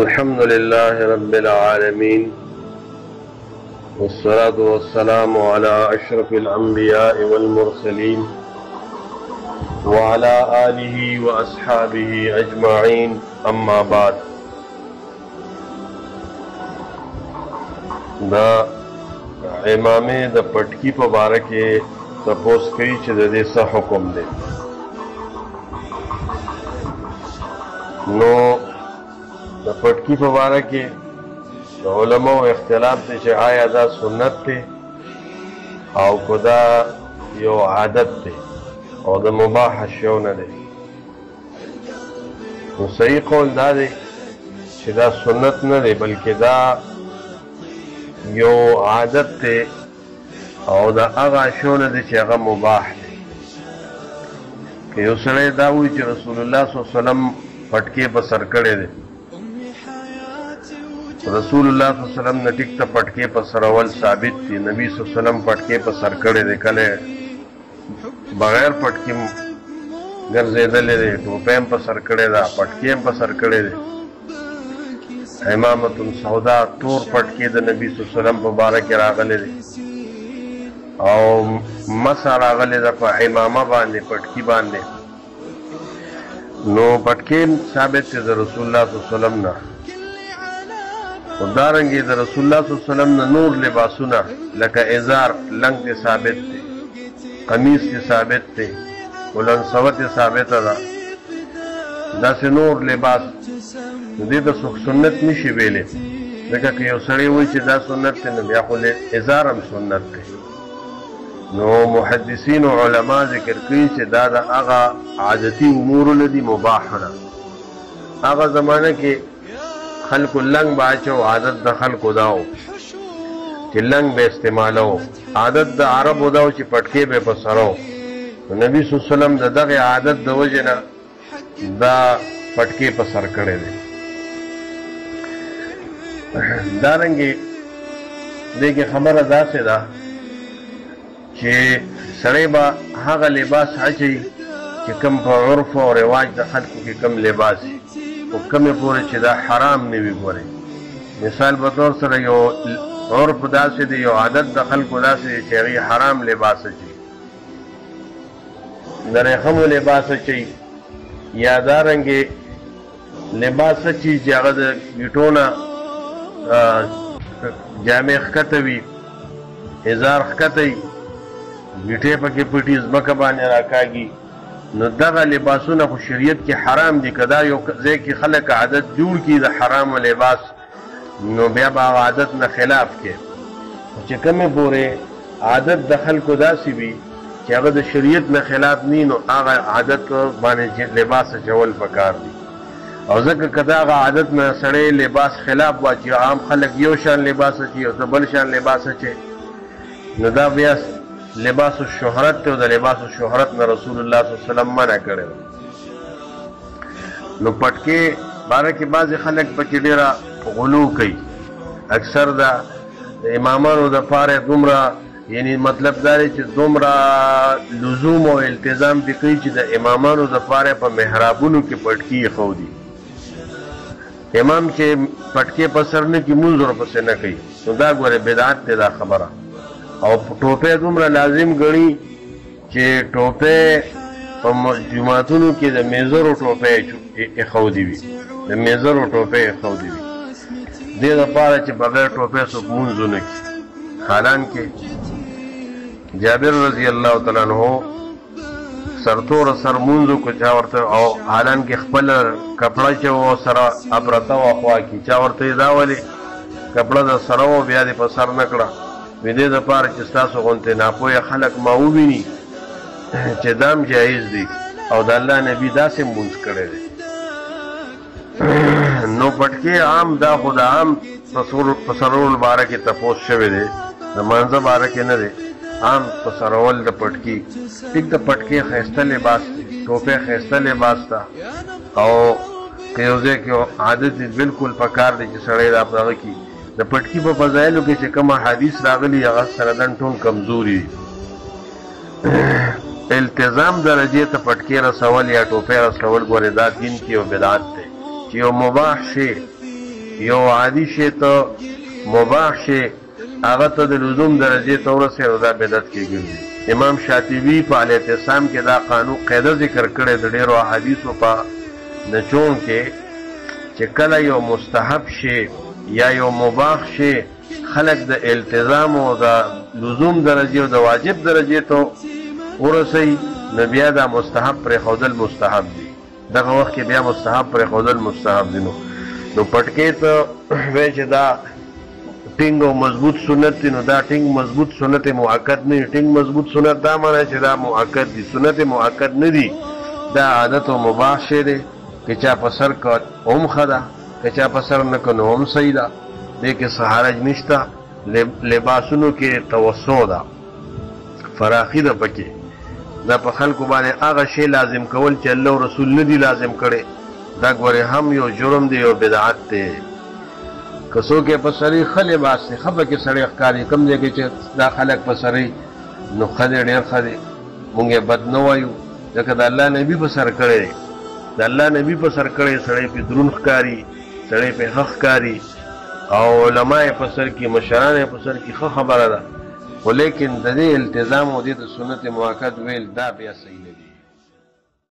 الحمد لله رب العالمين والصلاة والسلام على أشرف الأنبياء والمرسلين وعلى آله وأصحابه أجمعين أما بعد. دا امامه د پټکی په باره کې تپوس کوي چې د دې څه حکم دی. نو د پټکی په باره کې د علماو اختلاف دی چې آیا دا سنت دی او که دا یو عادت دی او د مباح شیو نه دی. نو صحیح قول دا دی چې دا سنت نه دی بلکې دا یو عادت دی او دا هغه شیو نه دی چې هغه مباح دی. که یو سړی دا وایي چې رسول الله صلی الله علیه وسلم پټکی په سر کړی دی، رسول الله صلی الله علیه وسلم نه ټیک ته پټکی په سرول ثابت دی، نبی صلی الله علیه وسلم پټکی په سر کړی دی، کله بغیر پټکی ګرځېدلی دی، ټوپۍ هم په سر کړې ده، پټکی هم په سر کړی دی. امامة سودا تور پټکی د نبی صلی الله علیه وسلم په باره کې راغلی دی او مسح راغلی ده په امامه باندې پټکی باندې. نو پټکی ثابت دی د رسول الله صلی الله علیه وسلم نه. خو دارنګې د رسول الله صلی الله علیه وسلم نه نور لباسونه لکه ازار لنګ دی ثابت دی، قمیص دی ثابت دی، ولنسوه دی ثابته ده. داسې نور لباس دې ته څوک سنت نشي ویلی، ځکه که یو سړی وایي چې دا سنت دی نو بیا خو ازار هم سنت دی. نو محدثین او علما ذکر کوي چې دا د هغه عادتي امورو نه دي مباحه ده. هغه زمانه کې خلکو لنګ به اچو، عادت د خلکو دا و چې لنګ به استعمالو، عادت د عربو دا و چې پټکی به په سر و. نبي صلی الله علیه وسلم د دغې عادت د وجې نه دا پټکی په سر کړی دی. دارنګې دې کې خبره داسې ده چې سړی به هغه لباس اچوي چې کوم په عرف او رواج د خلکو کې کوم لباس وي او کومې پورې چې دا حرام نه وي. ګورئ مثال په طور سره یو عرف داسې دی، یو عادت د خلکو داسې دی چې هغې حرام لباس اچوي، د ریخمو لباس اچوي، یا دارنګې لباس اچوي چې هغه د ګیټو نه جامې ښکته وي، ازار ښکته وي، ګیټې پکې پټي، ځمکه باندې راکاږي. نو دغه لباسونه خو شریعت کې حرام دي. که دا یو ځای کې خلک عادت جوړ کړي د حرامو لباس نو بیا به هغه عادت نه خلاف کوي. چې کومې پورې عادت د خلکو داسې وي چې هغه د شریعت نه خلاف نی نو هغه عادت باندې لباس اچول پکار دي. او ځکه که د هغه عادت نه سړی لباس خلاف واچي، عام خلک یو شان لباس اچي او ته بل شان لباس اچي، نو دا بیا لباس الشهرت ته، او د لباس الشهرت نه رسول الله صلی الله علیه وسلم منع کړی. نو پټکې باره کې بعضې خلک پکې ډېره غلو کوي. اکثر د امامانو دپاره دومره، یعنی مطلب دا دی چې دومره لزوم او التزام پې کوي چې د امامانو دپاره په محرابونو کې پټکي ایښودي. امام چې پټکې په سر نه کړي مونځ ورپسې نه کوي، نو دا ګورې بدعت دی دا خبره. او ټوپۍ دومره لازم ګڼي چې ټوپۍ په جوماتونو کې د میزرو ټوپۍ ایښودي وي، د میزرو ټوپۍ ایښودي وي، دې دپاره چې بغیر ټوپۍ څوک مونځ ونه کړي. حالانکې جابر رضی الله تعالی عنہ سرتوره سر مونځ وکړو چا ورته، او حالانکې خپله کپړه چې و سره اپرته وه خوا کې، چا ورته یې دا ولې کپړه د سره و بیا دې په سر نه کړه. وی دې دپاره چې ستاسو غوندې ناپوهه خلک ما وویني چې دا هم جایز دی او د الله نبي داسې مونځ کړی دی. نو پټکې عام دا خو د عام په سرولو باره کې تپوس شوی دی، د مانځه باره کې نه دی. عام په سرول د پټکي ټیک د پټکې ښایسته لباس دی، ټوپۍ ښایسته لباس ده، او که یو ځای کې عادت دی بلکل پکار دی چې سړی دا په هغه کې د پټکي په فضایلو کې چې کوم حدیث راغلي هغه سندن ټول کمزوري دي. التزام درجې ته پټکې رسول یا ټوپۍ رسول ګورې دا دین کې یو بدعت دی چې یو مباح شی یو عادي شی ته مباح شی هغه ته د لزوم درجې ته ورسې نو دا بدعت کې ګرځي. امام شاطبي په الاعتصام کې دا قانون قاعده ذکر کړې د ډېرو احادیثو په نچوڼ کې چې کله یو مستحب شی یا یو مباح شی خلق د التزام او د لزوم درجه او د واجب درجه ته ورسي نو بیا دا مستحب پر خودل مستحب دي. دغه وخت کې بیا مستحب پر خودل مستحب دي. نو پټکې ته وای چې دا ټینګ او مضبوط سنت دي، نو دا ټینګ مضبوط سنت مؤکد نه. ټینګ مضبوط سنت دا معنی چې دا مؤکد دي، سنت مؤکد نه دي. دا عادت او مباح شی دی که چا په سر کو هم خدا که چا په سر نه کو هم صحیح ده. دې کې سهارج نشته. لباسونو کې توسع ده، فراخي ده پکې. دا په خلکو باندې هغه شی لازم کول چې الله او رسول نه دي لازم کړي، دا ګوره هم یو جرم دی او بدعت دی. که څوک یې په سرې ښه لباس دی ښه پکې سړی ښکاري، کوم ځای کې چې دا خلک په سرې نو ښه دی ډېر ښه دی، مونږ یې بد نه وایو ځکه د الله نبي په سر کړی دی. د الله نبي په سر کړی سړی پې دروند ښکاري، سړی پې ښه ښکاري او علما یې په سر کې مشران یې په سر کې ښه خبره ده. خو لیکن د دې التزام او د سنت مؤکد ویل دا بیا صحیح نه